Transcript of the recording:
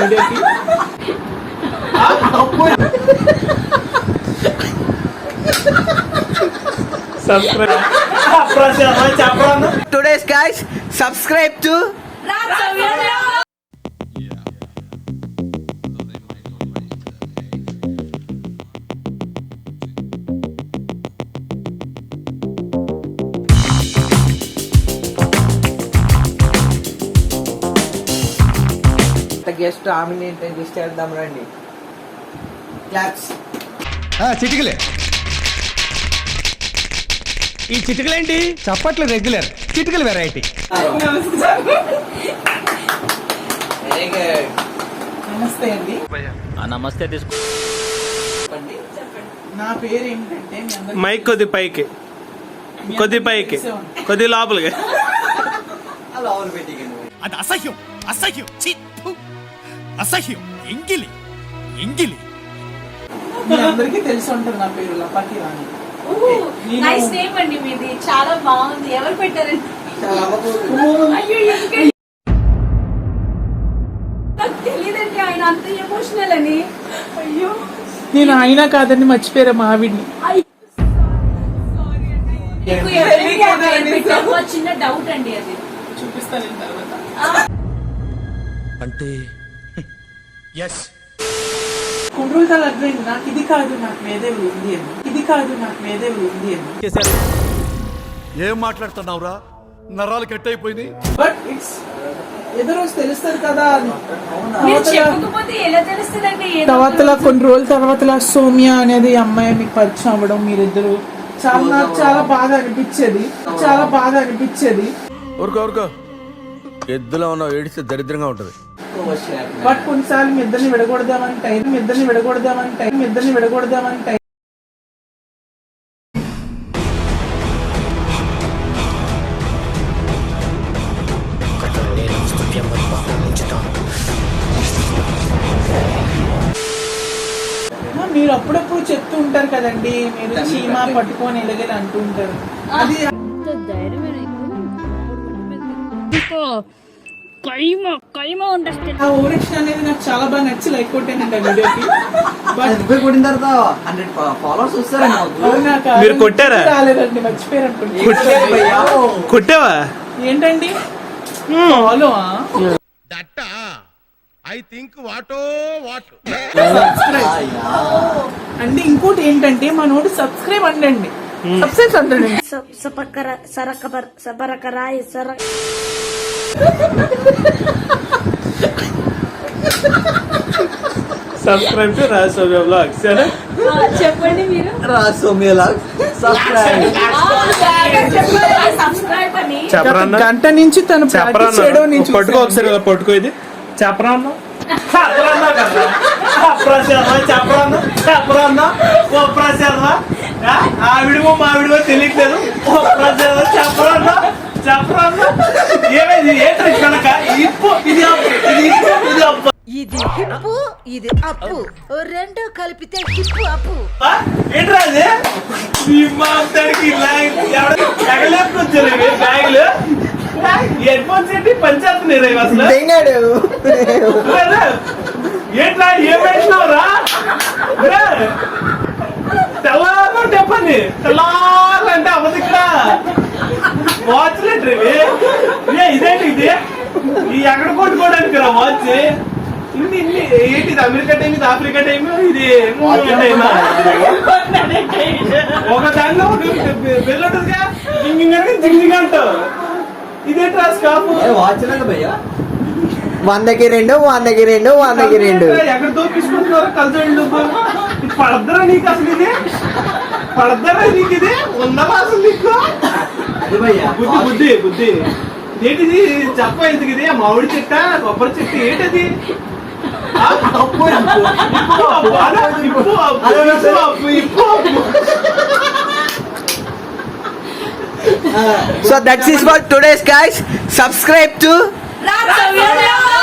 వీడియోకి. Today's guys, subscribe to guest ఆమెని introduce చేద్దాం రండి. క్లాప్స్. చిటికలే. ఈ చిటికలేంటి? చప్పట్లు రెగ్యులర్, చిటికలు వెరైటీ. Very good. నమస్తే అండి. నమస్తే. తీసుకో. నా పేరు ఏంటంటే మీ అందరికీ మైక్ కొద్ది పైకి, కొద్ది పైకి, కొద్ది లోపలికి. అది అసహ్యం, అసహ్యం, అసహ్యం, ఎంగిలి, ఎంగిలి. మీ అందరికీ తెలిసి ఉంటుంది నా పేరు లపాకి రాణి. నైస్ నేమ్ అండి మీది, చాలా బాగుంది. ఎవరు పెట్టారండి? అయ్యో నాకు తెలియదండి ఆయన అంత ఎమోషనల్ అని. అయ్యో నేను ఆయన కాదని మర్చిపోయారా మా ఆవిడ్ని. మీకు ఎవరైనా పేరు పెట్టారో చిన్న డౌట్ అండి, అది చూపిస్తాను తర్వాత. అంటే ఎస్ కొన్ని రోజులు అర్థమైంది నాకు ఇది కాదు, నాకు వేరే ఉంది అని. ఇది కాదు, నాకు వేరే ఉంది అని. ఏం మాట్లాడుతున్నావురా? నరాలు కట్ అయిపోయింది. బట్ ఇట్స్ ఏదో రోజు తెలుస్తుంది కదా అని. మీరు చెప్పకపోతే ఎలా తెలుస్తుందండి? తర్వాత కొన్ని రోజుల తర్వాత సౌమ్య అనేది అమ్మాయి మీకు పరిచయం అవ్వడం, మీరిద్దరు చాలా నాకు చాలా బాగా అనిపించేది, చాలా బాగా అనిపించేది. ఊరుకో ఎద్దులో ఉన్న ఏడిస్తే దరిద్రంగా ఉంటది. బట్ కొన్నిసార్లు మీ ఇద్దరిని విడగొడదామని టైం, మీ ఇద్దరిని విడగొడదామని టైం, మీ ఇద్దరిని విడగొడదామని టైం. మీరు అప్పుడప్పుడు చెప్తూ ఉంటారు కదండి, మీరు చీమా పట్టుకొని ఎలాగని అంటూ ఉంటారు. అది ఆ ఓరిక్షన్ అనేది నాకు చాలా బాగా నచ్చి లైక్ కొట్టానండి ఆ వీడియోకి. మీరు కొట్టారా? రాలేదండి, మర్చిపోయారు అనుకుంటా. కొట్టావా? ఏంటండి ఫాలో ఐ థింక్ వాటో వాట్ అంటే ఇంకోటి ఏంటంటే మా నోటి సబ్స్క్రైబ్ అండి, సబ్స్క్రైబ్ అంటండి. Subscribe to Rajasoumya vlogs. చెప్పండి మీరు. Soumya vlogs subscribe. సబ్స్క్రైబ్ అని చెప్పరన్నా. గంట నుంచి తను ప్రాక్టీస్ చేయడం నేను పట్టుకో, చూశాను. ఒకసారి ఇలా పట్టుకో. ఇది చెప్పరన్నా, చెప్పరన్నా. ఓ ప్రసాద్ ఆవిడమో మావిడమో తెలియట్లేదు. ఓ ప్రసాద్ చెప్పరన్నా, చెప్పరన్నా. ఏమైంది? ఏంటో కనుక ఇప్పు, ఇది అప్పు, ఇది ఇప్పు, ఇది అప్పు. ఇది హిప్పు, ఇది అప్పు, రెండు కలిపితే హిప్పు అప్పు. ఏంట్రా అది? మీ మాట్లాడికి ఎగలేపుకొచ్చారు బ్యాగులు. హెడ్ ఫోన్స్ ఏంటి పంచేస్తున్నాయి అసలు? ఏంట్రా ఏం వేసినావురా? తెల్లారు చెప్పండి, తెల్లారంటే అవ్వదు ఇక్కడ. వాచ్లేంటి ఇదేంటి? ఇది ఈ ఎక్కడ కొట్టుకోవడానికి రా వాచ్? ఇన్ని ఏంటి? ఇది అమెరికా టైం, ఇది ఆఫ్రికా టైం, ఇది టైమా? ఒక దానిలో బెల్ ఉంటుందిగా, జింగింగ్ అంటావు. ఇదేంట్రా స్కాప్? వందకి రెండు, వందకి రెండు, వందకి రెండు. ఎక్కడ దోపించుకుంటున్నారో కలిసి పడద్దరా నీకు? అసలు ఇది పడద్దరా నీకు? ఇది ఉందా అసలు నీకు? బుద్ధి బుద్ధి బుద్ధి ఏంటిది? చెప్ప ఎందుకు? ఇది మామిడి చెట్ట, కొబ్బరి చెట్టు ఏంటది? So that's it for today's guys. Subscribe to Raksavya.